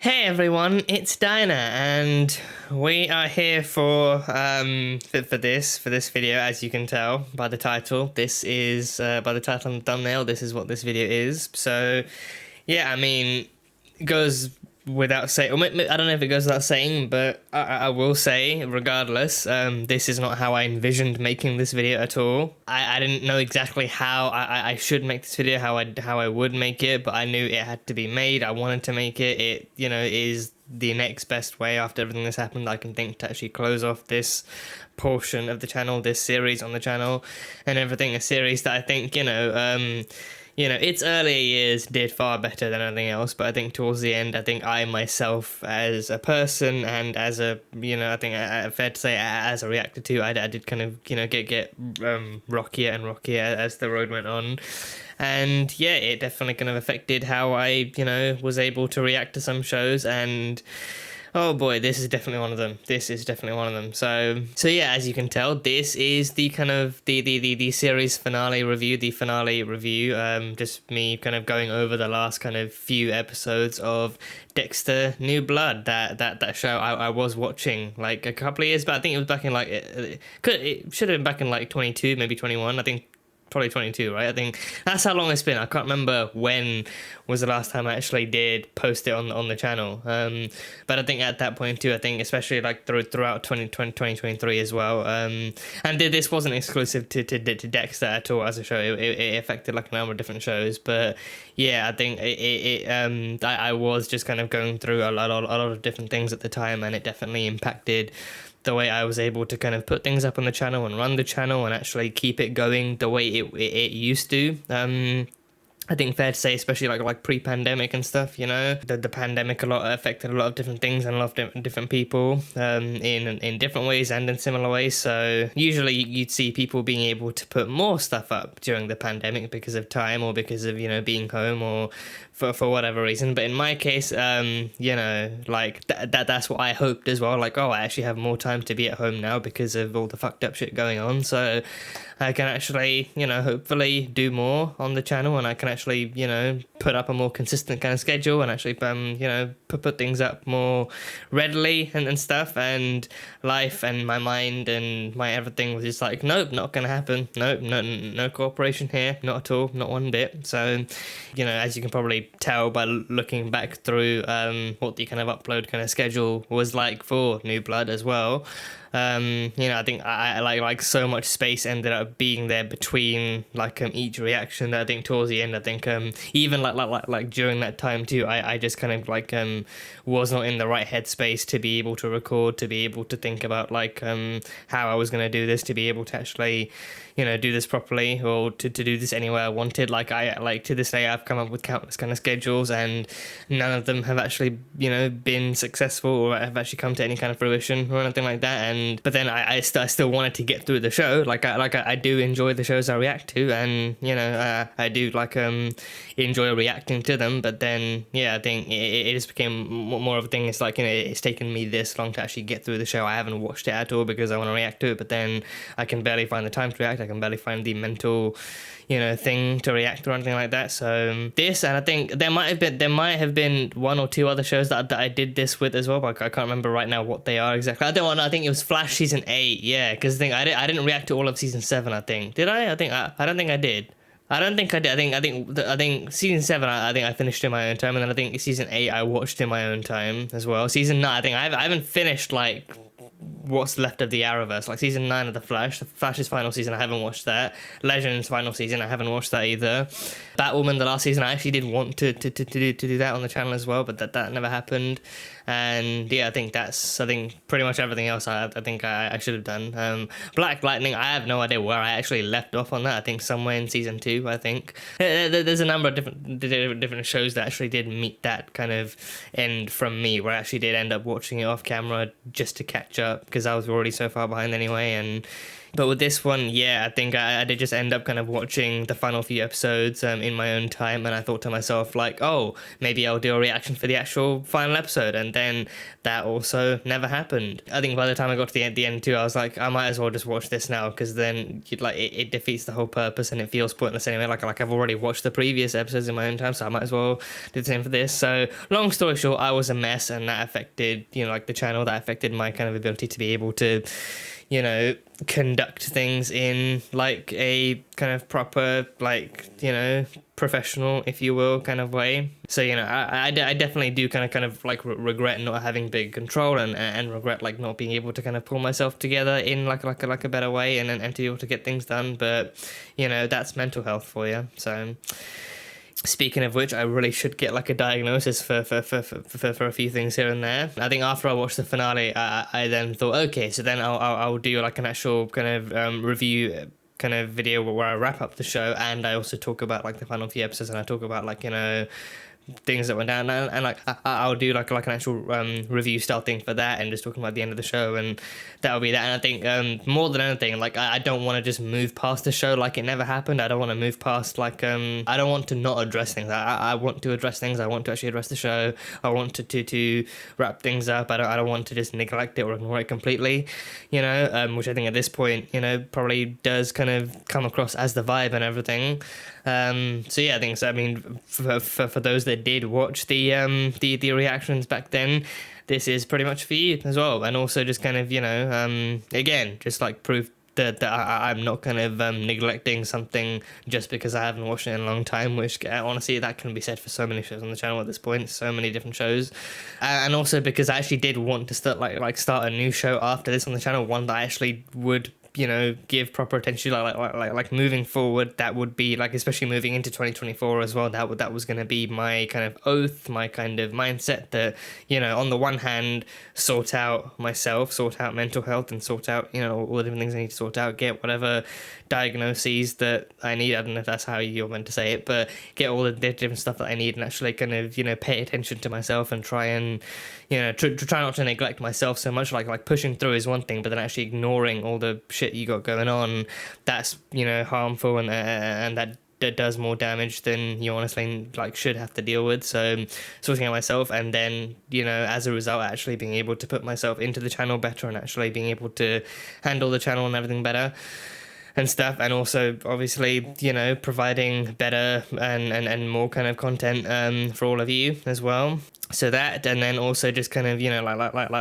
Hey everyone, it's Dinah, and we are here for this video. As you can tell by the title, this is by the title and the thumbnail. This is what this video is. So, yeah, I mean, it goes without saying. I don't know if it goes without saying, but I will say, regardless, this is not how I envisioned making this video at all. I didn't know exactly how I should make this video, how I would make it, but I knew it had to be made. I wanted to make it. It is the next best way after everything that's happened I can think to actually close off this portion of the channel, this series on the channel, and everything. A series that I think its earlier years did far better than anything else, but I think towards the end, I think I myself as a person and as a, I think fair to say as a reactor too, I did kind of, get rockier and rockier as the road went on. And yeah, it definitely kind of affected how I, was able to react to some shows, and oh boy, this is definitely one of them. This is definitely one of them. So yeah, as you can tell, this is the kind of the series finale review, just me kind of going over the last kind of few episodes of Dexter New Blood, that show I was watching like a couple of years back. I think it was back in like, it should have been back in like 22, maybe 21. I think probably 22, right? I think that's how long it's been. I can't remember when was the last time I actually did post it on the channel. But I think at that point too, I think especially like throughout 2023 as well. And this wasn't exclusive to Dexter at all as a show. It affected like a number of different shows. But yeah, I think I was just kind of going through a lot of different things at the time, and it definitely impacted the way I was able to kind of put things up on the channel and run the channel and actually keep it going the way it used to. I think fair to say, especially like pre-pandemic and stuff, the pandemic affected a lot of different things and a lot of different people in different ways and in similar ways. So usually you'd see people being able to put more stuff up during the pandemic because of time or because of being home or for whatever reason. But in my case, like that's what I hoped as well. Like, oh, I actually have more time to be at home now because of all the fucked up shit going on. So I can actually, hopefully do more on the channel, and I can actually, put up a more consistent kind of schedule and actually, put things up more readily and stuff. And life and my mind and my everything was just like, nope, not gonna happen. Nope, no cooperation here, not at all, not one bit. So, as you can probably tell by looking back through what the kind of upload kind of schedule was like for New Blood as well. I think I like so much space ended up being there between each reaction that I think towards the end, I think even like during that time too, I just kind of was not in the right headspace to be able to record, to be able to think about how I was going to do this, to be able to actually do this properly, or to do this anywhere I wanted. To this day, I've come up with countless kind of schedules, and none of them have actually been successful or have actually come to any kind of fruition or anything like that. But then I still wanted to get through the show. I do enjoy the shows I react to, and I do enjoy reacting to them. But then I think it just became more of a thing. It's it's taken me this long to actually get through the show. I haven't watched it at all because I want to react to it, but then I can barely find the time to react. I can barely find the mental thing to react or anything like that. So this, and I think there might have been one or two other shows that I did this with as well, but I can't remember right now what they are exactly. I think it was Flash season 8, yeah, because I didn't react to all of season 7. I think, did I? I don't think I did. I don't think I did. I think season 7, I think I finished in my own time, and then I think season 8 I watched in my own time as well. Season 9, I think I haven't finished what's left of the Arrowverse, season 9 of the Flash's final season. I haven't watched that. Legends final season, I haven't watched that either. Batwoman, the last season, I actually did want to do that on the channel as well, but that never happened. And yeah, I think pretty much everything else I think I should have done. Black Lightning, I have no idea where I actually left off on that. I think somewhere in season 2, I think. There's a number of different shows that actually did meet that kind of end from me, where I actually did end up watching it off camera just to catch up, because I was already so far behind anyway. And But with this one, yeah, I think I did just end up kind of watching the final few episodes in my own time, and I thought to myself, like, oh, maybe I'll do a reaction for the actual final episode, and then that also never happened. I think by the time I got to the end too, I was like, I might as well just watch this now, because then it defeats the whole purpose, and it feels pointless anyway. Like I've already watched the previous episodes in my own time, so I might as well do the same for this. So long story short, I was a mess, and that affected, like the channel, that affected my kind of ability to be able to, conduct things in like a kind of proper, like, professional, if you will, kind of way. So, I definitely do kind of like regret not having big control, and regret like not being able to kind of pull myself together in like a better way, and to be able to get things done. But, that's mental health for you. So speaking of which, I really should get like a diagnosis for a few things here and there. I think after I watched the finale, I then thought, okay, so then I'll do like an actual kind of review kind of video where I wrap up the show, and I also talk about like the final few episodes, and I talk about like, things that went down, and like I'll do like an actual review style thing for that, and just talking about the end of the show, and that'll be that. And I think more than anything, like I don't want to just move past the show like it never happened. I don't want to move past like I don't want to not address things. I want to address things. I want to actually address the show. I want to wrap things up. I don't want to just neglect it or ignore it completely, which I think at this point, probably does kind of come across as the vibe and everything. So yeah, I think so. I mean, for those that did watch the reactions back then, this is pretty much for you as well. And also just kind of, again, just like proof that I'm not kind of neglecting something just because I haven't watched it in a long time, which honestly, that can be said for so many shows on the channel at this point, so many different shows. And also because I actually did want to start a new show after this on the channel, one that I actually would give proper attention, like moving forward. That would be like, especially moving into 2024 as well, that was going to be my kind of oath, my kind of mindset, that on the one hand, sort out myself, sort out mental health, and sort out all the different things I need to sort out, get whatever diagnoses that I need. I don't know if that's how you're meant to say it, but get all the different stuff that I need, and actually kind of pay attention to myself, and try and to try not to neglect myself so much. Like pushing through is one thing, but then actually ignoring all the shit you got going on, that's harmful, and that does more damage than you honestly like should have to deal with. So sorting out myself, and then as a result actually being able to put myself into the channel better, and actually being able to handle the channel and everything better and stuff, and also obviously providing better and more kind of content for all of you as well. So that, and then also just kind of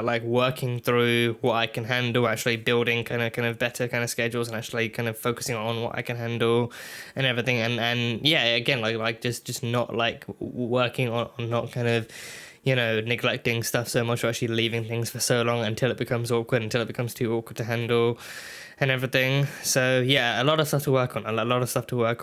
like working through what I can handle, actually building kind of better kind of schedules, and actually kind of focusing on what I can handle and everything, and yeah, again like just not like working on not kind of neglecting stuff so much, or actually leaving things for so long until it becomes awkward, until it becomes too awkward to handle and everything. So yeah, a lot of stuff to work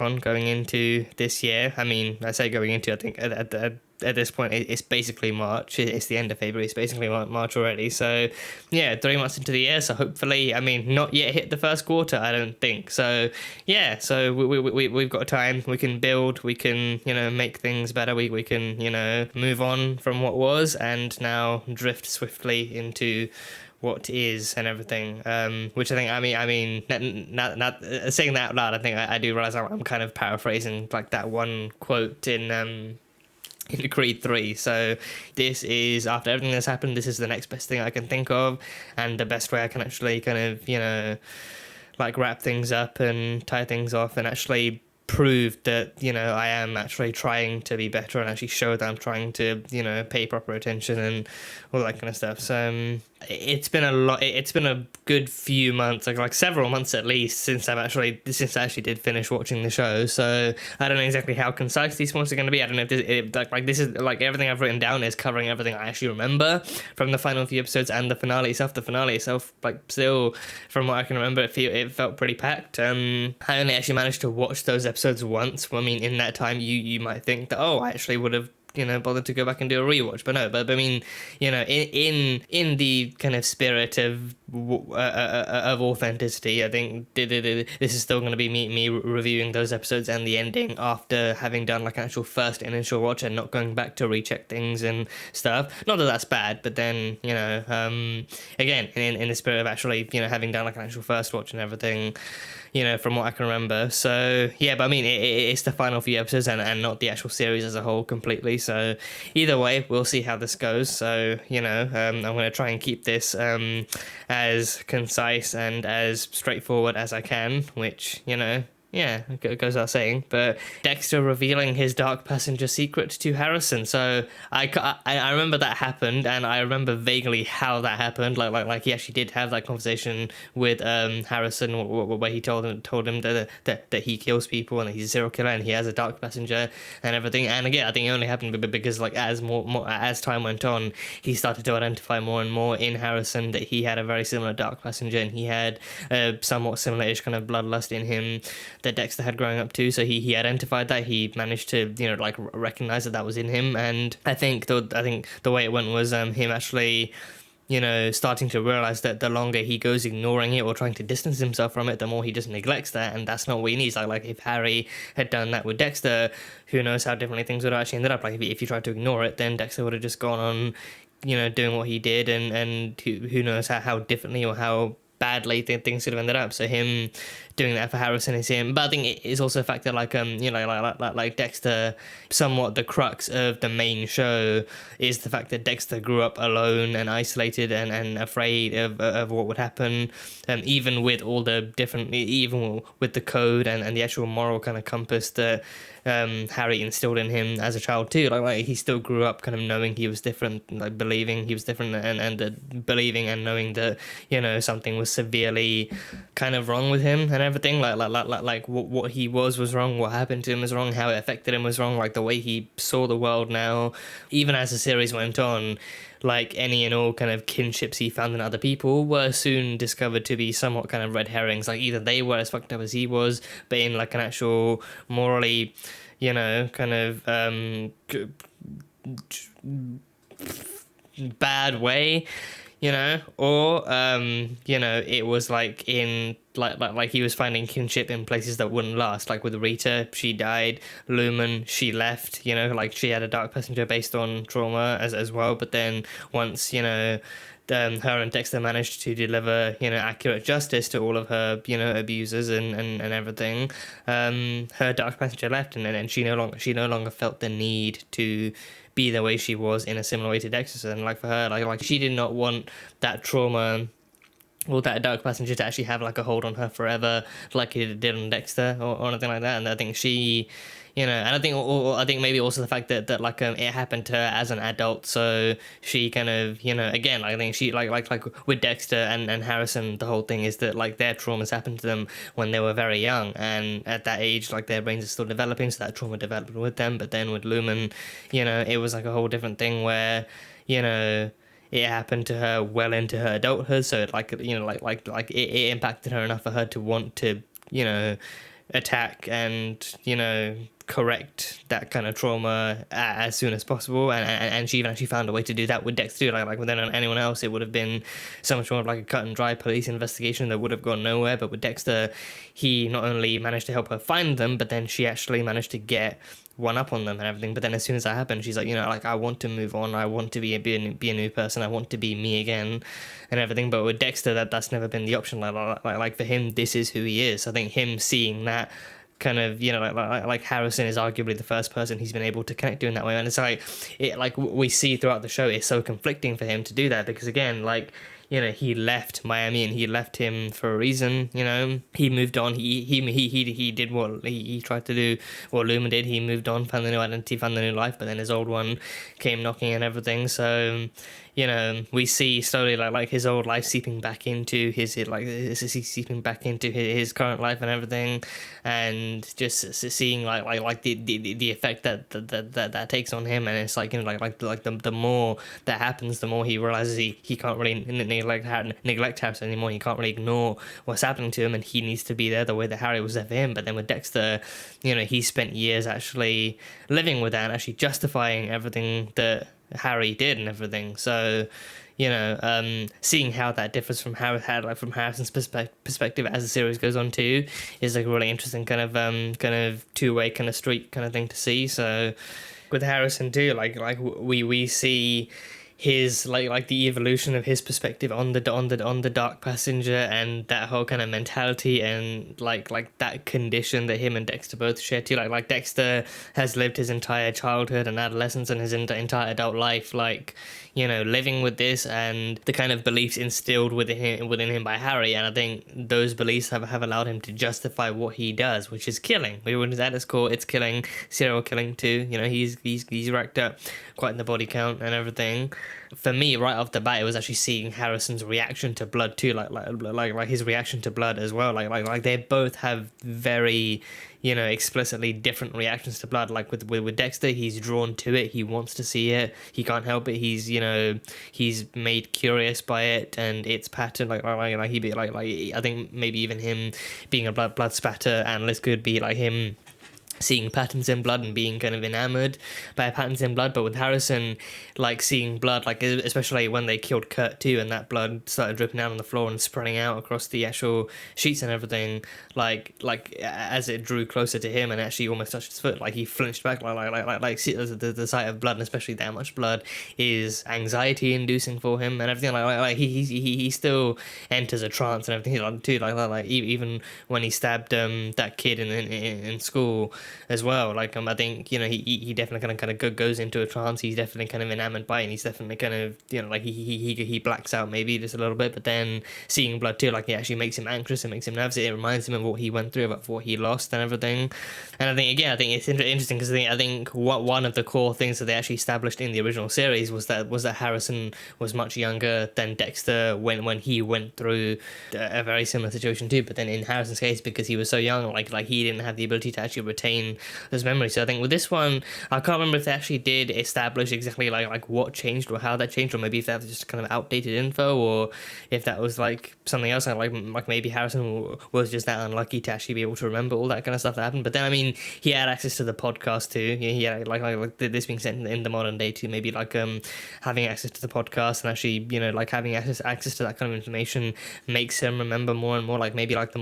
on going into this year. I mean, I say going into, I think at this point it's basically March. It's the end of February. It's basically March already. So yeah, 3 months into the year. So hopefully, I mean, not yet hit the first quarter, I don't think. So yeah, so we've got time. We can build. We can make things better. We can move on from what was, and now drift swiftly into what is and everything, which I think, I mean, not saying that out loud, I think I do realize I'm kind of paraphrasing like that one quote in Creed 3. So this is, after everything that's happened, this is the next best thing I can think of, and the best way I can actually kind of like wrap things up and tie things off, and actually prove that I am actually trying to be better, and actually show that I'm trying to pay proper attention and all that kind of stuff. So it's been a good few months, like several months at least, since I actually did finish watching the show. So I don't know exactly how concise these points are going to be. I don't know if this is like everything I've written down is covering everything I actually remember from the final few episodes and the finale itself. The finale itself, like, still, from what I can remember, it felt pretty packed. I only actually managed to watch those episodes once. I mean, in that time, you might think that, oh, I actually would have bother to go back and do a rewatch. But no, but I mean, in the kind of spirit of authenticity, I think this is still going to be me reviewing those episodes and the ending after having done like an actual first initial watch and not going back to recheck things and stuff. Not that that's bad, but then again, in the spirit of actually having done like an actual first watch and everything, from what I can remember. So yeah, but I mean, it's the final few episodes and not the actual series as a whole completely. So either way, we'll see how this goes. So I'm going to try and keep this as concise and as straightforward as I can, which yeah, it goes without saying. But Dexter revealing his dark passenger secret to Harrison. So I remember that happened, and I remember vaguely how that happened. Like he actually did have that conversation with Harrison, where he told him that he kills people and that he's a serial killer and he has a dark passenger and everything. And again, I think it only happened because like as time went on, he started to identify more and more in Harrison that he had a very similar dark passenger and he had a somewhat similar-ish kind of bloodlust in him that Dexter had growing up too. So he identified that. He managed to recognize that was in him. And I think the way it went was him actually starting to realize that the longer he goes ignoring it or trying to distance himself from it, the more he just neglects that, and that's not what he needs. Like if Harry had done that with Dexter, who knows how differently things would have actually ended up. Like if you tried to ignore it, then Dexter would have just gone on doing what he did, and who knows how differently or how badly things could have ended up. So him doing that for Harrison is him. But I think it's also a fact that like Dexter, somewhat the crux of the main show is the fact that Dexter grew up alone and isolated and afraid of what would happen, even with all the different, even with the code and the actual moral kind of compass that Harry instilled in him as a child too. Like he still grew up kind of knowing he was different, like believing he was different, and believing and knowing that something was severely kind of wrong with him and everything. Like what he was wrong, what happened to him was wrong, how it affected him was wrong. Like the way he saw the world now, even as the series went on, like any and all kind of kinships he found in other people were soon discovered to be somewhat kind of red herrings. Like either they were as fucked up as he was, but in like an actual morally, kind of bad way, or it was like in like he was finding kinship in places that wouldn't last. Like with Rita, she died. Lumen, she left. Like she had a dark passenger based on trauma as well. But then once her and Dexter managed to deliver accurate justice to all of her abusers and everything, her dark passenger left, and she no longer felt the need to be the way she was in a similar way to Dexter. And like for her, like she did not want that trauma or that dark passenger to actually have like a hold on her forever, like it did on Dexter or anything like that. And I think she, and I think maybe also the fact that like it happened to her as an adult, so she kind of again, I think she like with Dexter and Harrison, the whole thing is that like their traumas happened to them when they were very young, and at that age like their brains are still developing, so that trauma developed with them. But then with Lumen, it was like a whole different thing where it happened to her well into her adulthood, so it impacted her enough for her to want to attack and correct that kind of trauma as soon as possible, and she even actually found a way to do that with Dexter. Like with anyone else, it would have been so much more of like a cut and dry police investigation that would have gone nowhere. But with Dexter, he not only managed to help her find them, but then she actually managed to get one up on them and everything. But then as soon as that happened, she's like, like I want to move on, I want to be a new person, I want to be me again and everything. But with Dexter, that's never been the option. Like for him, this is who he is. I think him seeing that kind of like Harrison is arguably the first person he's been able to connect to in that way, and it's like we see throughout the show, it's so conflicting for him to do that, because again, like he left Miami and he left him for a reason. He moved on. He did what he tried to do, what Lumen did. He moved on, found a new identity, found a new life. But then his old one came knocking and everything. So we see slowly like his old life seeping back into his seeping back into his current life and everything, and just seeing like the effect that takes on him. And it's like the more that happens, the more he realizes he can't really neglect Harrison anymore. He can't really ignore what's happening to him, and he needs to be there the way that Harry was there for him. But then with Dexter, he spent years actually living with that and actually justifying everything that Harry did and everything. So, seeing how that differs from from Harrison's perspective as the series goes on too, is like a really interesting kind of two-way kind of street kind of thing to see. So with Harrison too, we see his like the evolution of his perspective on the Dark Passenger, and that whole kind of mentality, and like that condition that him and Dexter both share too. Like Dexter has lived his entire childhood and adolescence and his entire adult life living with this, and the kind of beliefs instilled within him by Harry, and I think those beliefs have allowed him to justify what he does, which is killing. At its core, it's killing, serial killing too. He's racked up quite in the body count and everything. For me, right off the bat, it was actually seeing Harrison's reaction to blood too, like his reaction to blood as well. Like they both have very explicitly different reactions to blood. Like with Dexter, he's drawn to it, he wants to see it, he can't help it, he's made curious by it and its pattern. I think maybe even him being a blood spatter analyst could be like him seeing patterns in blood and being kind of enamored by patterns in blood. But with Harrison, like seeing blood, like especially when they killed Kurt too, and that blood started dripping down on the floor and spreading out across the actual sheets and everything, like as it drew closer to him and actually almost touched his foot, like he flinched back. See, the sight of blood, and especially that much blood, is anxiety inducing for him and everything. He still enters a trance and everything too. Even when he stabbed that kid in school as well. I think he definitely kind of goes into a trance. He's definitely kind of enamored by it, and he's definitely kind of he blacks out maybe just a little bit. But then seeing blood too, it actually makes him anxious. It makes him nervous. It reminds him of what he went through, of what he lost and everything. And I think it's interesting because I think what one of the core things that they actually established in the original series was that Harrison was much younger than Dexter when he went through a very similar situation too. But then in Harrison's case, because he was so young, he didn't have the ability to actually retain those memories. So I think with this one, I can't remember if they actually did establish exactly like what changed or how that changed, or maybe if that was just kind of outdated info, or if that was like something else, like maybe Harrison was just that unlucky to actually be able to remember all that kind of stuff that happened. But then I mean, he had access to the podcast too. He had like this being sent in the modern day too. Maybe having access to the podcast and actually having access to that kind of information makes him remember more and more. Maybe the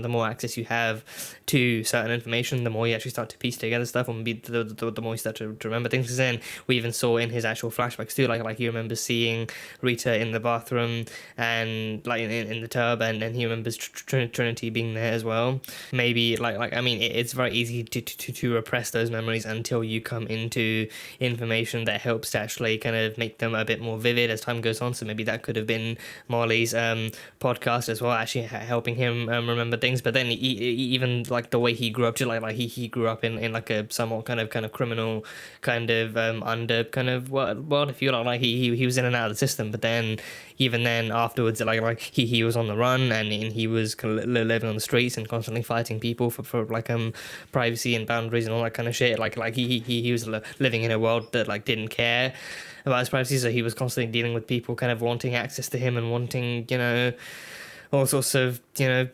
more access you have to certain information, the more you actually start to piece together stuff, and the more you start to remember things. Because then we even saw in his actual flashbacks too, like he remembers seeing Rita in the bathroom and in the tub, and then he remembers Trinity being there as well. Maybe I mean, it's very easy to repress those memories until you come into information that helps to actually kind of make them a bit more vivid as time goes on. So maybe that could have been Marley's podcast as well, actually helping him remember things. But then even the way he grew up to he grew up in a somewhat kind of criminal kind of under kind of world, if you like he was in and out of the system. But then even then afterwards, he was on the run, and he was living on the streets and constantly fighting people for privacy and boundaries and all that kind of shit. He was living in a world that didn't care about his privacy, so he was constantly dealing with people kind of wanting access to him and wanting all sorts of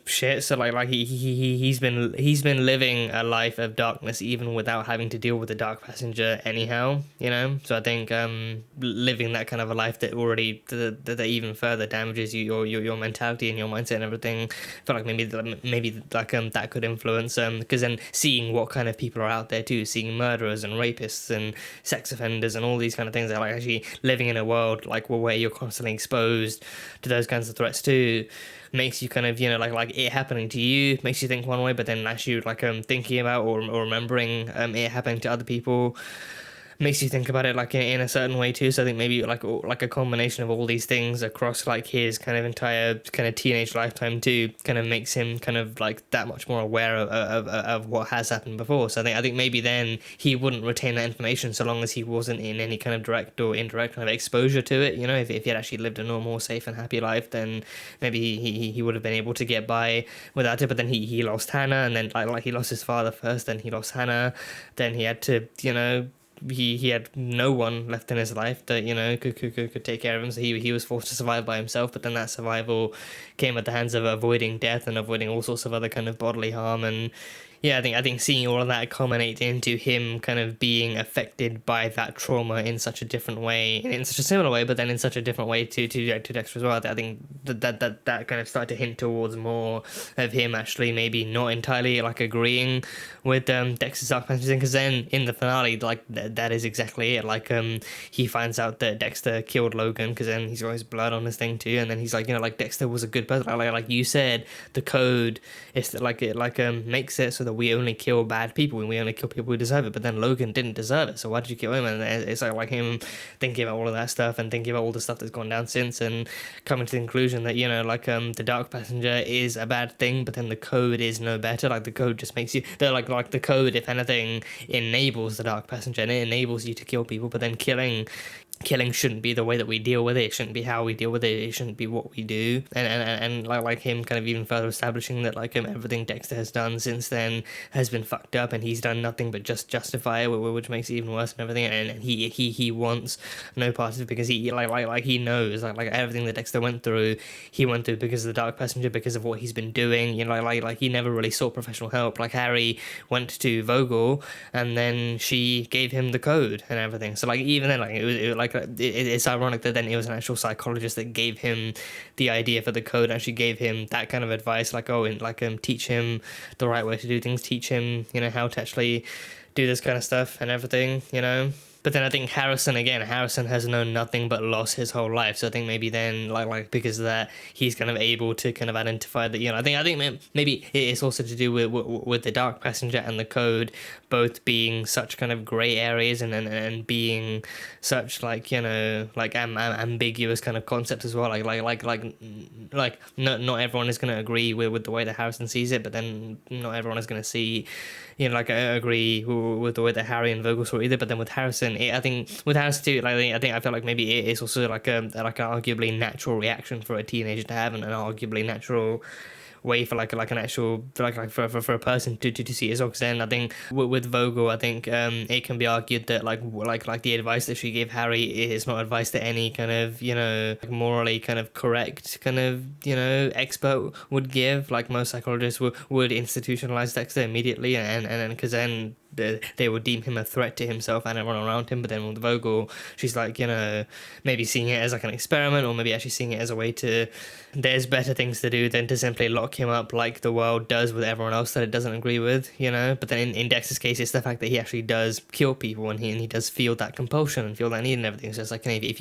shit. So he's been living a life of darkness even without having to deal with the Dark Passenger anyhow. So I think living that kind of a life that already that even further damages your mentality and your mindset and everything. I feel like maybe that could influence because then seeing what kind of people are out there too, seeing murderers and rapists and sex offenders and all these kind of things, are actually living in a world where you're constantly exposed to those kinds of threats too, makes you kind of it happening to you makes you think one way, but then actually thinking about or remembering it happening to other people makes you think about it in a certain way too. So I think maybe a combination of all these things across his kind of entire kind of teenage lifetime too kind of makes him kind of that much more aware of what has happened before. So I think maybe then he wouldn't retain that information so long as he wasn't in any kind of direct or indirect kind of exposure to it. If he had actually lived a normal, safe and happy life, then maybe he would have been able to get by without it. But then he lost Hannah, and then he lost his father first, then he lost Hannah, then he had to he had no one left in his life that, you know, could take care of him, so he was forced to survive by himself. But then that survival came at the hands of avoiding death and avoiding all sorts of other kind of bodily harm. And yeah, I think seeing all of that culminate into him kind of being affected by that trauma in such a different way, in such a similar way, but then in such a different way to Dexter as well. I think that kind of started to hint towards more of him actually maybe not entirely like agreeing with Dexter's dark passage, because then in the finale, like that is exactly it. Like he finds out that Dexter killed Logan, because then he's got his blood on his thing too, and then he's like, you know, like Dexter was a good person. Like you said, the code is like it makes it so that we only kill bad people and we only kill people who deserve it. But then Logan didn't deserve it, so why did you kill him? And it's like him thinking about all of that stuff and thinking about all the stuff that's gone down since, and coming to the conclusion that, you know, like the dark passenger is a bad thing, but then the code is no better. Like the code just makes you, they're like the code, if anything, enables the dark passenger, and it enables you to kill people. But then killing shouldn't be the way that we deal with it. It shouldn't be how we deal with it. It shouldn't be what we do. And like him kind of even further establishing that like everything Dexter has done since then has been fucked up, and he's done nothing but just justify it, which makes it even worse and everything. And he wants no part of it, because he like he knows like everything that Dexter went through, he went through because of the dark passenger, because of what he's been doing. You know, like he never really sought professional help. Like Harry went to Vogel, and then she gave him the code and everything. So like even then, like it was like it's ironic that then it was an actual psychologist that gave him the idea for the code, actually gave him that kind of advice, like, oh, and like teach him the right way to do things, teach him, you know, how to actually do this kind of stuff and everything, you know. But then I think Harrison has known nothing but loss his whole life. So I think maybe then, like because of that, he's kind of able to kind of identify that, you know, I think maybe it's also to do with the dark passenger and the code both being such kind of grey areas, and being such like, you know, like ambiguous kind of concepts as well. Like not everyone is going to agree with the way that Harrison sees it, but then not everyone is going to see, you know, like agree with the way that Harry and Vogel saw it either. But then with Harrison, I think with Harrison too, like I feel like maybe it is also like an arguably natural reaction for a teenager to have, and an arguably natural way for like an actual like for a person to see it. Because then I think with Vogel, I think it can be argued that like the advice that she gave Harry is not advice that any kind of, you know, morally kind of correct kind of, you know, expert would give. Like most psychologists would institutionalize Dexter immediately, and because then they would deem him a threat to himself and everyone around him. But then with Vogel, she's like, you know, maybe seeing it as like an experiment, or maybe actually seeing it as a way to, there's better things to do than to simply lock him up like the world does with everyone else that it doesn't agree with, you know. But then in Dexter's case, it's the fact that he actually does kill people, and he does feel that compulsion and feel that need and everything. So it's like, if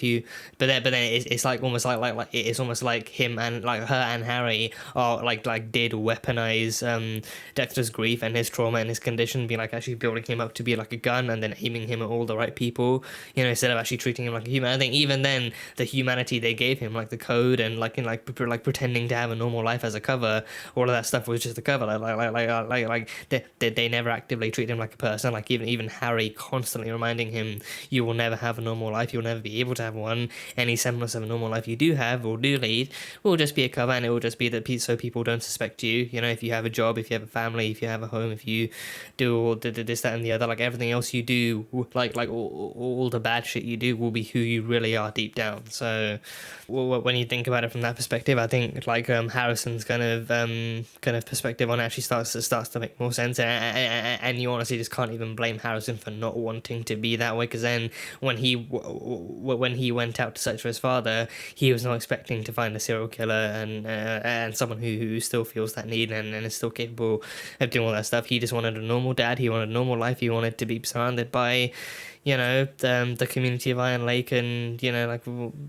you but then it's like almost like it's almost like him and like her and Harry are like did weaponize Dexter's grief and his trauma and his condition, be like actually building him up to be like a gun, and then aiming him at all the right people, you know, instead of actually treating him like a human. I think even then the humanity they gave him, like the code, and like in like pretending to have a normal life as a cover, all of that stuff was just a cover. They never actively treat him like a person. Like even Harry constantly reminding him, you will never have a normal life, you'll never be able to have one. Any semblance of a normal life you do have or do lead will just be a cover, and it will just be that so people don't suspect you. You know, if you have a job, if you have a family, if you have a home, if you do all this, that, and the other, like everything else you do, like all the bad shit you do will be who you really are deep down. So when you think about it from that perspective, I think like Harrison's kind of perspective on it actually starts to make more sense, and you honestly just can't even blame Harrison for not wanting to be that way, because then when he went out to search for his father, he was not expecting to find a serial killer and someone who still feels that need and is still capable of doing all that stuff. He just wanted a normal dad, he wanted a normal life, he wanted to be surrounded by, you know, the community of Iron Lake, and, you know, like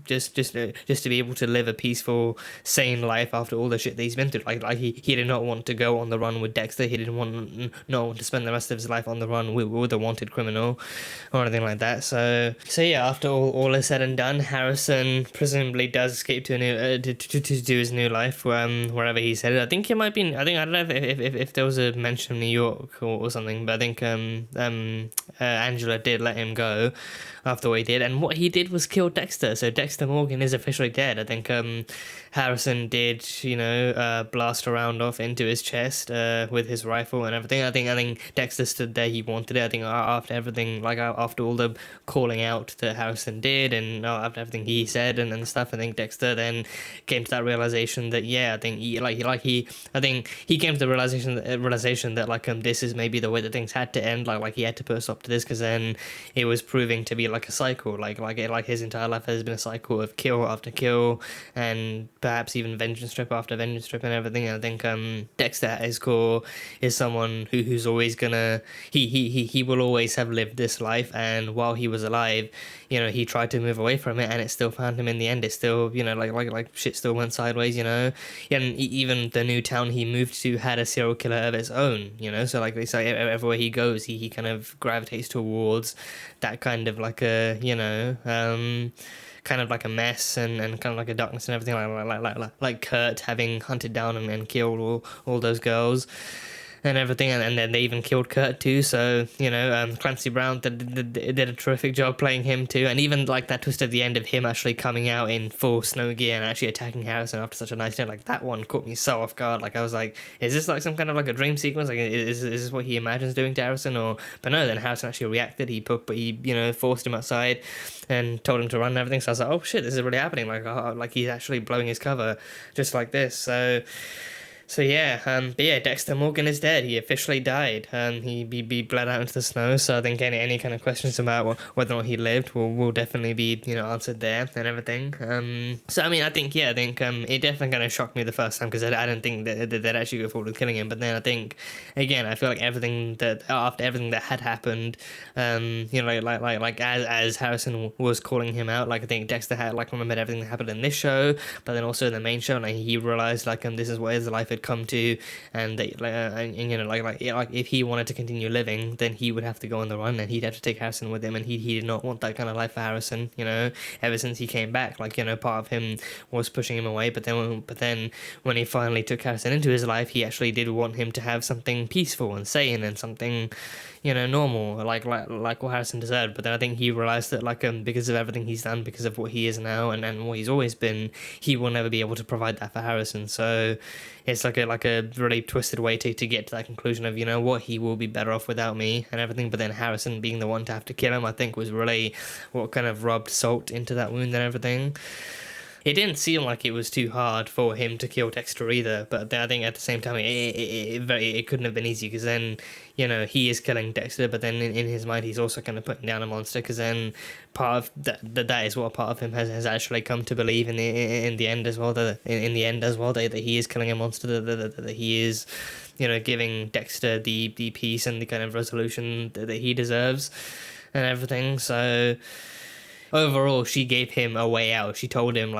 just to be able to live a peaceful, sane life after all the shit that he's been through. Like he did not want to go on the run with Dexter. He didn't want to spend the rest of his life on the run with a wanted criminal or anything like that. So yeah, after all is said and done, Harrison presumably does escape to a new to do his new life wherever he's headed. I think it might be. I don't know if there was a mention of New York or something, but I think Angela did let him him go after what he did. And what he did was kill Dexter. So Dexter Morgan is officially dead. I think Harrison did, blast a round off into his chest with his rifle and everything. I think Dexter stood there. He wanted it. I think after everything, like after all the calling out that Harrison did and after everything he said and stuff, I think Dexter then came to that realization that I think he came to the realization that like this is maybe the way that things had to end. Like he had to put a stop to this, because then it was proving to be like a cycle. Like his entire life has been a cycle of kill after kill, and perhaps even vengeance trip after vengeance trip and everything. And I think Dexter at his core is someone who's always gonna he will always have lived this life, and while he was alive, he tried to move away from it, and it still found him in the end. It still, like shit still went sideways, and even the new town he moved to had a serial killer of its own, so like it's like everywhere he goes, he kind of gravitates towards that kind of like a kind of like a mess and kind of like a darkness and everything, like Kurt having hunted down and killed all those girls and everything, and then they even killed Kurt too. So Clancy Brown did a terrific job playing him too, and even like that twist at the end of him actually coming out in full snow gear and actually attacking Harrison after such a nice day, like that one caught me so off guard. Like I was like, is this like some kind of like a dream sequence? Like is this what he imagines doing to Harrison? But no, then Harrison actually reacted. He forced him outside and told him to run and everything. So I was like, oh shit, this is really happening. Like he's actually blowing his cover just like this. So Dexter Morgan is dead. He officially died. He bled out into the snow. So I think any kind of questions about whether or not he lived will definitely be answered there and everything. So I mean I think it definitely kind of shocked me the first time, because I didn't think that they'd actually go forward with killing him. But then I think again, I feel like after everything that had happened, as Harrison was calling him out, like I think Dexter had remembered everything that happened in this show, but then also in the main show, and he realized this is what his life had come to, and that if he wanted to continue living, then he would have to go on the run, and he'd have to take Harrison with him, and he did not want that kind of life for Harrison. Ever since he came back, part of him was pushing him away, but then when he finally took Harrison into his life, he actually did want him to have something peaceful and sane and something normal, like what Harrison deserved. But then I think he realized that because of everything he's done, because of what he is now and what he's always been, he will never be able to provide that for Harrison. So it's like a really twisted way to get to that conclusion of what, he will be better off without me and everything. But then Harrison being the one to have to kill him, I think, was really what kind of rubbed salt into that wound and everything. It didn't seem like it was too hard for him to kill Dexter either, but I think at the same time it couldn't have been easy, because then he is killing Dexter, but then in his mind he's also kind of putting down a monster, because then part of that is what part of him has actually come to believe in the end as well, that he is killing a monster, that he is giving Dexter the peace and the kind of resolution that he deserves and everything. So overall, she gave him a way out. She told him,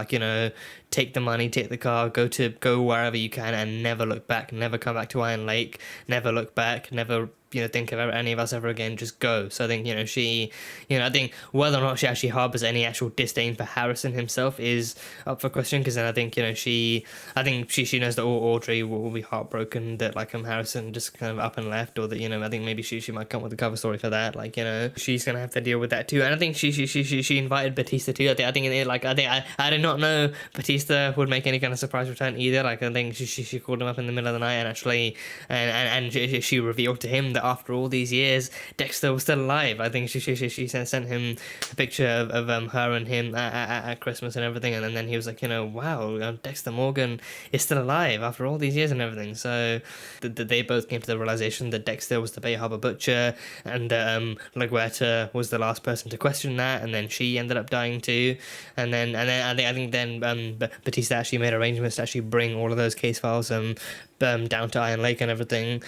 take the money, take the car, go wherever you can, and never look back, never come back to Iron Lake, never look back, never think of any of us ever again, just go. So I think she I think whether or not she actually harbors any actual disdain for Harrison himself is up for question, because then I think she knows that Audrey will be heartbroken that Harrison just kind of up and left, or that I think maybe she might come with a cover story for that, she's gonna have to deal with that too. And I think she invited Batista too. I did not know Batista would make any kind of surprise return either. I think she called him up in the middle of the night and actually and she revealed to him that after all these years, Dexter was still alive. I think she sent him a picture of her and him at Christmas and everything, and then he was like, wow, Dexter Morgan is still alive after all these years and everything. So they both came to the realization that Dexter was the Bay Harbor Butcher, and LaGuerta was the last person to question that, and then she ended up dying too. And then I think Batista actually made arrangements to actually bring all of those case files down to Iron Lake and everything.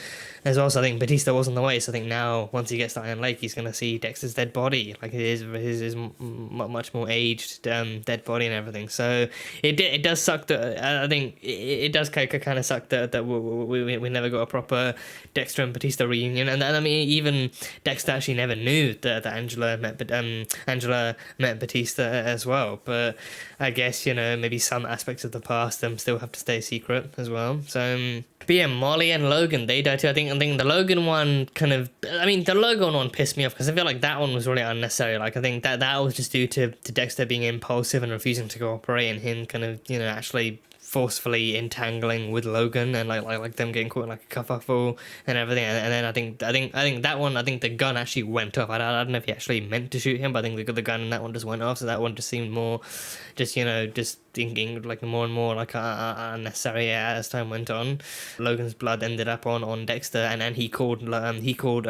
As well, so I think Batista was on the way, so I think now once he gets to Iron Lake, he's going to see Dexter's dead body, his much more aged dead body and everything. So it does suck that I think it does kind of suck that we never got a proper Dexter and Batista reunion. And I mean, even Dexter actually never knew that Angela met Batista as well. But I guess maybe some aspects of the past still have to stay secret as well. So. But yeah, Molly and Logan, they died too. I think the Logan one, one kind of, I mean, the Logan one pissed me off because I feel like that one was really unnecessary. Like, I think that was just due to Dexter being impulsive and refusing to cooperate, and him kind of, you know, actually forcefully entangling with Logan, and like them getting caught in like a kerfuffle and everything. And then I think that one, I think the gun actually went off. I don't know if he actually meant to shoot him, but I think the gun in that one just went off. So that one just seemed more, just, you know, just thinking like more and more like unnecessary as time went on. Logan's blood ended up on Dexter, and he called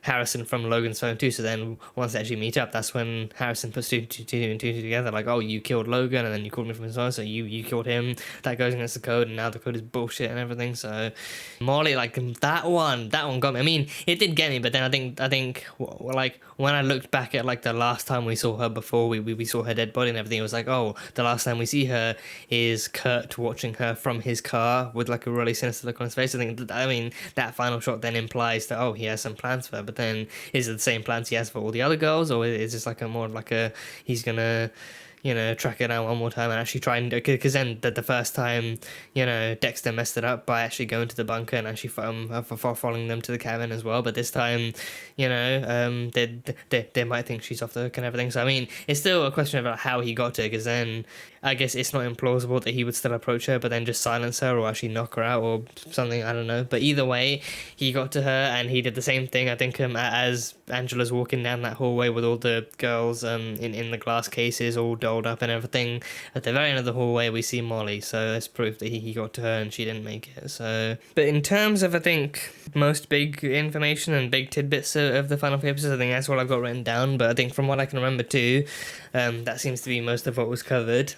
Harrison from Logan's phone too. So then once they actually meet up, that's when Harrison puts two and two together, like, oh, you killed Logan and then you called me from his phone, so you killed him. That goes against the code, and now the code is bullshit and everything. So Molly, like, that one got me. I mean, it did get me, but then I think like when I looked back at like the last time we saw her before we saw her dead body and everything, it was like, oh, the last time we see her is Kurt watching her from his car with like a really sinister look on his face. I mean that final shot then implies that, oh, he has some plans for her, but then is it the same plans he has for all the other girls, or is this like a more like a, he's gonna, you know, track it down one more time and actually try and do, because then the first time, you know, Dexter messed it up by actually going to the bunker and actually following them to the cabin as well. But this time, you know, they might think she's off the hook and everything. So I mean, it's still a question about how he got to her, because then I guess it's not implausible that he would still approach her but then just silence her or actually knock her out or something, I don't know. But either way, he got to her and he did the same thing. I think as Angela's walking down that hallway with all the girls in the glass cases all dolled up and everything, at the very end of the hallway we see Molly, so that's proof that he got to her and she didn't make it. So, but in terms of, I think, most big information and big tidbits of the final few episodes, I think that's what I've got written down. But I think from what I can remember too, that seems to be most of what was covered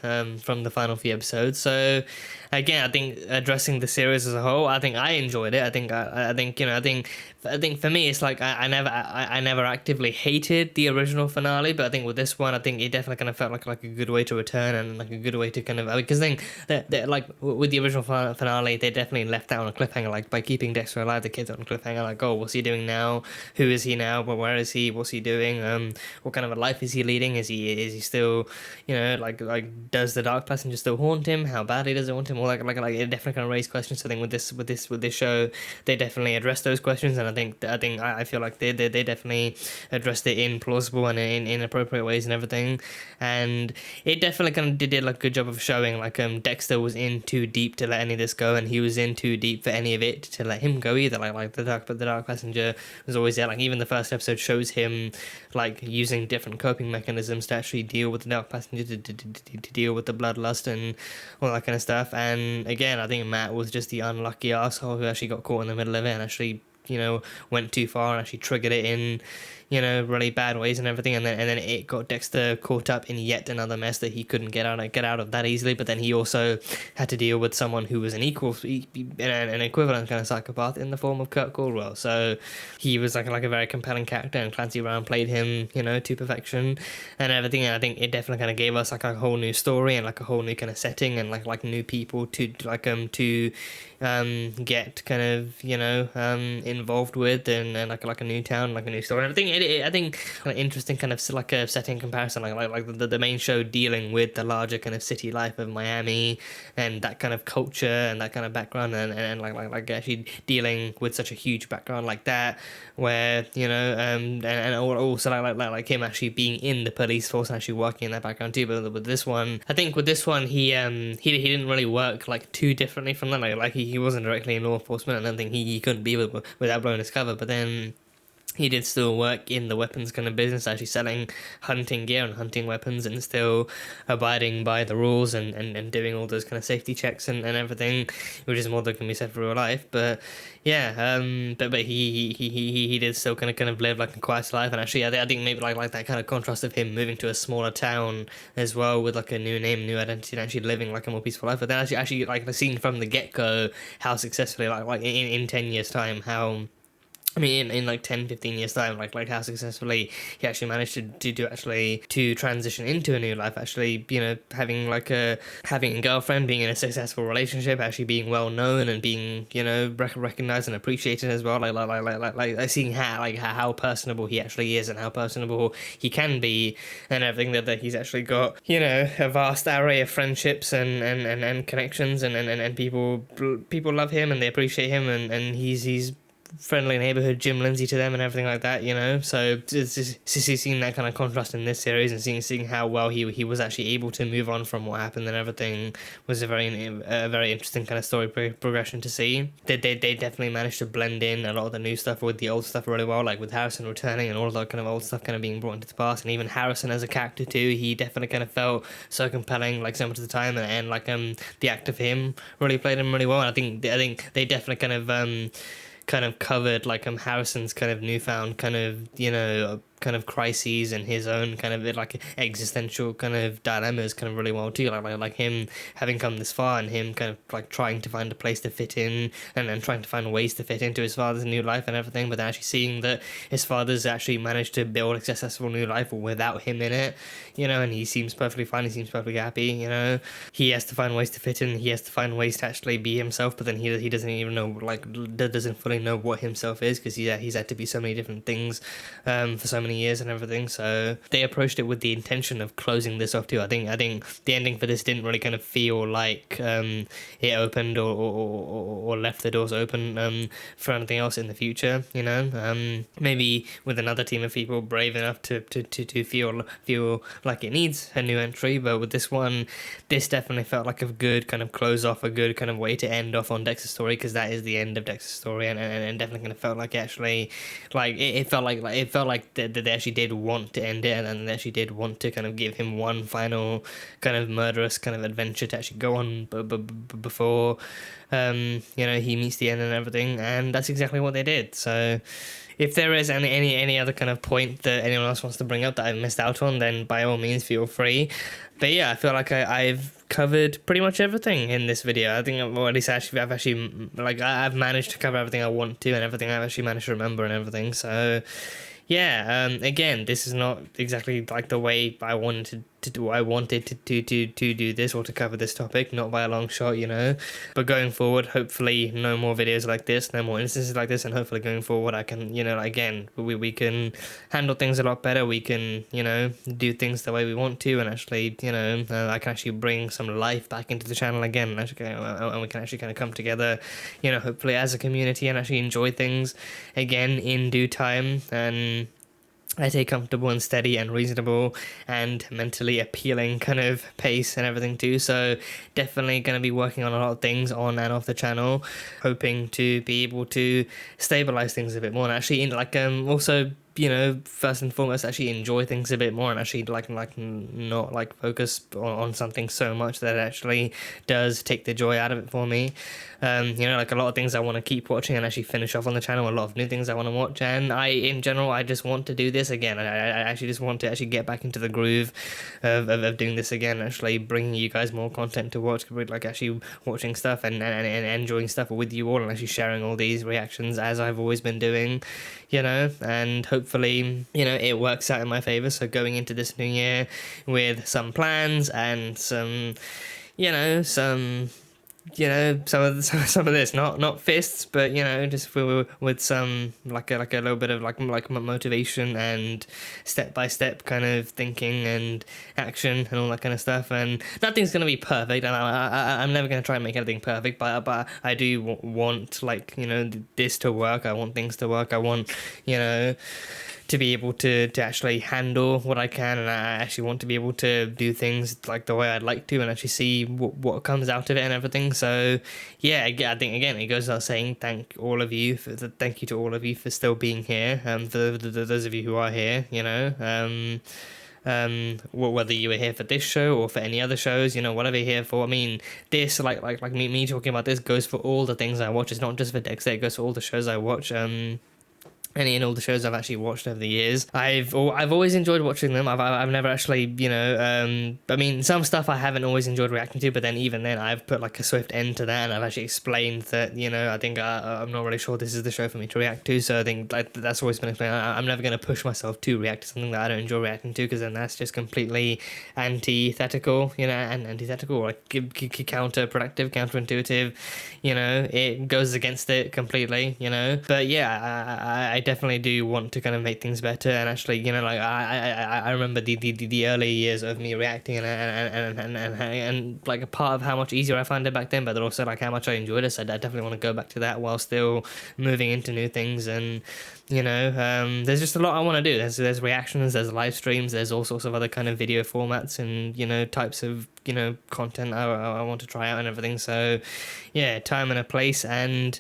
from the final few episodes. So again, I think addressing the series as a whole, I think I enjoyed it. I think for me, it's like I never actively hated the original finale, but I think with this one, I think it definitely kind of felt like a good way to return and like a good way to kind of, because then like with the original finale, they definitely left that on a cliffhanger, like by keeping Dexter alive, the kids on a cliffhanger, like, oh, what's he doing now? Who is he now? Where is he? What's he doing? What kind of a life is he leading? Is he still, you know, like does the Dark Passenger still haunt him? How badly does it haunt him? Or like it definitely kind of raised questions. So I think with this show, they definitely addressed those questions, and I feel like they definitely addressed it in plausible and in inappropriate ways and everything, and it definitely kind of did like a good job of showing like Dexter was in too deep to let any of this go, and he was in too deep for any of it to let him go either. Like the Dark Passenger was always there. Like even the first episode shows him like using different coping mechanisms to actually deal with the Dark Passenger, to deal with the bloodlust and all that kind of stuff. And again, I think Matt was just the unlucky asshole who actually got caught in the middle of it and actually, you know, went too far and actually triggered it in, you know, really bad ways and everything, and then it got Dexter caught up in yet another mess that he couldn't get out of that easily. But then he also had to deal with someone who was an equivalent kind of psychopath in the form of Kurt Caldwell. So he was like a very compelling character, and Clancy Brown played him, you know, to perfection and everything. And I think it definitely kind of gave us like a whole new story and like a whole new kind of setting and like new people to get kind of, you know, involved with, and like a new town, like a new story. And I think kind of interesting kind of like a setting comparison, like the main show dealing with the larger kind of city life of Miami and that kind of culture and that kind of background, and like actually dealing with such a huge background like that, where, you know, and also like him actually being in the police force and actually working in that background too. But with this one, I think with this one he didn't really work like too differently from that. Like he wasn't directly in law enforcement, and I don't think he couldn't be without blowing his cover. But then he did still work in the weapons kind of business, actually selling hunting gear and hunting weapons, and still abiding by the rules and doing all those kind of safety checks and everything, which is more than can be said for real life. But yeah, but he did still kind of live like a quiet life. And actually, I think maybe like that kind of contrast of him moving to a smaller town as well with like a new name, new identity, and actually living like a more peaceful life. But then actually like the scene from the get go, how successfully like in 10 years time, how, I mean, in like 10, 15 years time, like how successfully he actually managed to transition into a new life, actually, you know, having a girlfriend, being in a successful relationship, actually being well known and being, you know, recognized and appreciated as well. Like seeing how personable he actually is and how personable he can be, and everything that he's actually got, you know, a vast array of friendships and connections, and people love him and they appreciate him, and he's friendly neighborhood Jim Lindsay to them and everything like that, you know. So just seeing that kind of contrast in this series and seeing how well he was actually able to move on from what happened and everything was a very interesting kind of story progression to see. They definitely managed to blend in a lot of the new stuff with the old stuff really well, like with Harrison returning and all of that kind of old stuff kind of being brought into the past, and even Harrison as a character too. He definitely kind of felt so compelling like so much of the time, and like the actor for him really played him really well. And I think they definitely kind of covered like Harrison's kind of newfound kind of, you know, kind of crises and his own kind of like existential kind of dilemmas kind of really well too, like him having come this far and him kind of like trying to find a place to fit in and then trying to find ways to fit into his father's new life and everything, but then actually seeing that his father's actually managed to build a successful new life without him in it, you know, and he seems perfectly fine, he seems perfectly happy, you know. He has to find ways to fit in, he has to find ways to actually be himself, but then he doesn't even know, like doesn't fully know what himself is, because he's had to be so many different things for so many years and everything. So they approached it with the intention of closing this off too. I think the ending for this didn't really kind of feel like it opened or left the doors open for anything else in the future, you know. Maybe with another team of people brave enough to feel like it needs a new entry, but with this one, this definitely felt like a good kind of close off, a good kind of way to end off on Dexter's story, because that is the end of Dexter's story, and definitely kind of felt like actually like it felt like that they actually did want to end it, and they actually did want to kind of give him one final kind of murderous kind of adventure to actually go on before you know, he meets the end and everything, and that's exactly what they did. So if there is any other kind of point that anyone else wants to bring up that I've missed out on, then by all means feel free. But yeah, I feel like I've covered pretty much everything in this video. I think, or at least I've actually like I've managed to cover everything I want to and everything I've actually managed to remember and everything. So yeah, again, this is not exactly like the way I wanted to do. I wanted to do this or to cover this topic, not by a long shot, you know. But going forward, hopefully, no more videos like this, no more instances like this, and hopefully going forward, I can, you know, again, we can handle things a lot better. We can, you know, do things the way we want to, and actually, you know, I can actually bring some life back into the channel again, and actually, and we can actually kind of come together, you know, hopefully as a community, and actually enjoy things again in due time, and at a comfortable and steady and reasonable and mentally appealing kind of pace and everything too. So definitely going to be working on a lot of things on and off the channel, hoping to be able to stabilize things a bit more, and actually in like also, you know, first and foremost, actually enjoy things a bit more, and actually like not like focus on something so much that it actually does take the joy out of it for me. You know, like a lot of things I want to keep watching and actually finish off on the channel, a lot of new things I want to watch, and in general I just want to do this again. I actually just want to actually get back into the groove of doing this again, actually bringing you guys more content to watch, like actually watching stuff and enjoying stuff with you all, and actually sharing all these reactions as I've always been doing, you know, and hopefully, you know, it works out in my favor. So going into this new year with some plans and some, you know, some of this, not fists, but, you know, just with some like a little bit of like motivation and step by step kind of thinking and action and all that kind of stuff. And nothing's gonna be perfect, and I'm never gonna try and make anything perfect, but I do want, like, you know, this to work. I want things to work. I want, you know, to be able to actually handle what I can, and I actually want to be able to do things like the way I'd like to, and actually see what comes out of it and everything. So yeah, I think again it goes without saying, thank you to all of you for still being here, for those of you who are here, you know, whether you were here for this show or for any other shows, you know, whatever you're here for. I mean, this like me talking about this goes for all the things I watch. It's not just for Dexter, it goes for all the shows I watch. Any and all the shows I've actually watched over the years. I've always enjoyed watching them. I've never actually, you know, I mean, some stuff I haven't always enjoyed reacting to, but then even then I've put like a swift end to that, and I've actually explained that, you know, I think I'm not really sure this is the show for me to react to. So I think like that's always been explained. I'm never going to push myself to react to something that I don't enjoy reacting to, because then that's just completely antithetical, you know, and antithetical, like counterproductive, counterintuitive, you know, it goes against it completely, you know. But yeah, I definitely do want to kind of make things better. And actually, you know, like I remember the early years of me reacting and like a part of how much easier I found it back then, but also like how much I enjoyed it. So I definitely want to go back to that while still moving into new things. And you know, there's just a lot I want to do. There's reactions, there's live streams, there's all sorts of other kind of video formats and, you know, types of, you know, content I want to try out and everything. So yeah, time and a place and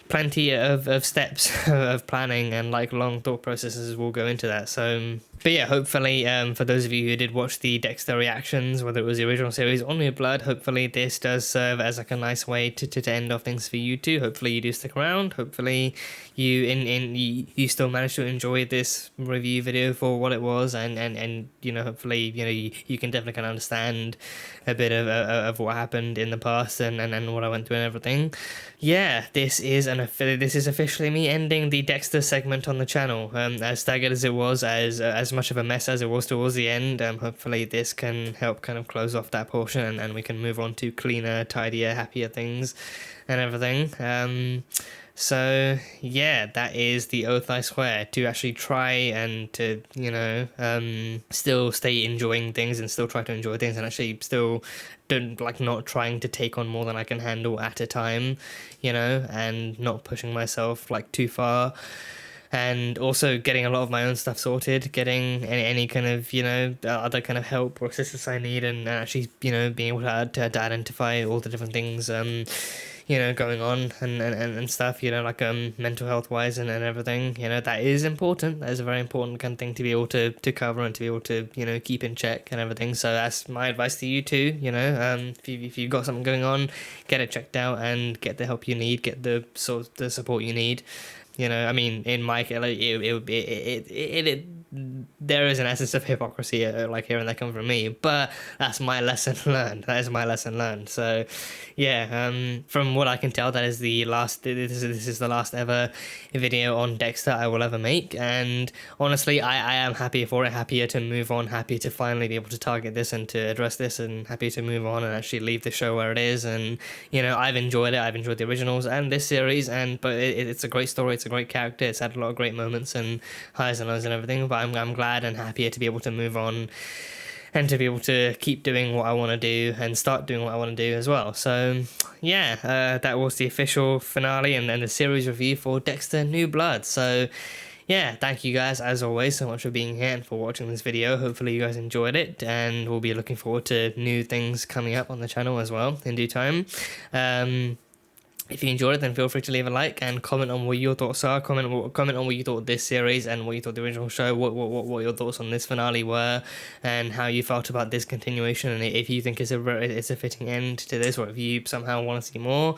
plenty of steps of planning and like long thought processes will go into that. So but yeah, hopefully for those of you who did watch the Dexter reactions, whether it was the original series or New Blood, hopefully this does serve as like a nice way to end off things for you too. Hopefully you do stick around. Hopefully you still manage to enjoy this review video for what it was, and you know, hopefully, you know, you can definitely kind of understand a bit of what happened in the past and what I went through and everything. Yeah, this is officially me ending the Dexter segment on the channel. As staggered as it was, as much of a mess as it was towards the end, hopefully this can help kind of close off that portion and we can move on to cleaner, tidier, happier things and everything. So yeah, that is the oath I swear, to actually try and to, you know, still stay enjoying things and still try to enjoy things and actually still don't like not trying to take on more than I can handle at a time, you know, and not pushing myself like too far. And also getting a lot of my own stuff sorted, getting any kind of, you know, other kind of help or assistance I need, and actually, you know, being able to identify all the different things, you know, going on and stuff, you know, like mental health wise and everything, you know, that is important. That is a very important kind of thing to be able to cover and to be able to, you know, keep in check and everything. So that's my advice to you too, you know, if you've got something going on, get it checked out and get the help you need, get the support you need. You know, I mean, in my case, there is an essence of hypocrisy, like here and there, coming from me, but that's my lesson learned. That is my lesson learned. So, yeah, from what I can tell, that is the last. This is the last ever video on Dexter I will ever make, and honestly, I am happy for it. Happier to move on. Happy to finally be able to target this and to address this, and happy to move on and actually leave the show where it is. And you know, I've enjoyed it. I've enjoyed the originals and this series, but it's a great story. It's a great character. It's had a lot of great moments and highs and lows and everything, but I'm glad and happier to be able to move on and to be able to keep doing what I want to do and start doing what I want to do as well. So yeah, that was the official finale and then the series review for Dexter New Blood. So yeah, thank you guys as always so much for being here and for watching this video. Hopefully you guys enjoyed it, and we'll be looking forward to new things coming up on the channel as well in due time. If you enjoyed it, then feel free to leave a like and comment on what your thoughts are. Comment on what you thought of this series and what you thought of the original show. What your thoughts on this finale were, and how you felt about this continuation, and if you think it's a fitting end to this, or if you somehow want to see more.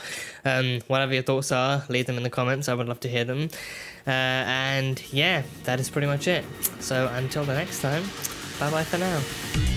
Whatever your thoughts are, leave them in the comments. I would love to hear them. And yeah, that is pretty much it. So until the next time, bye bye for now.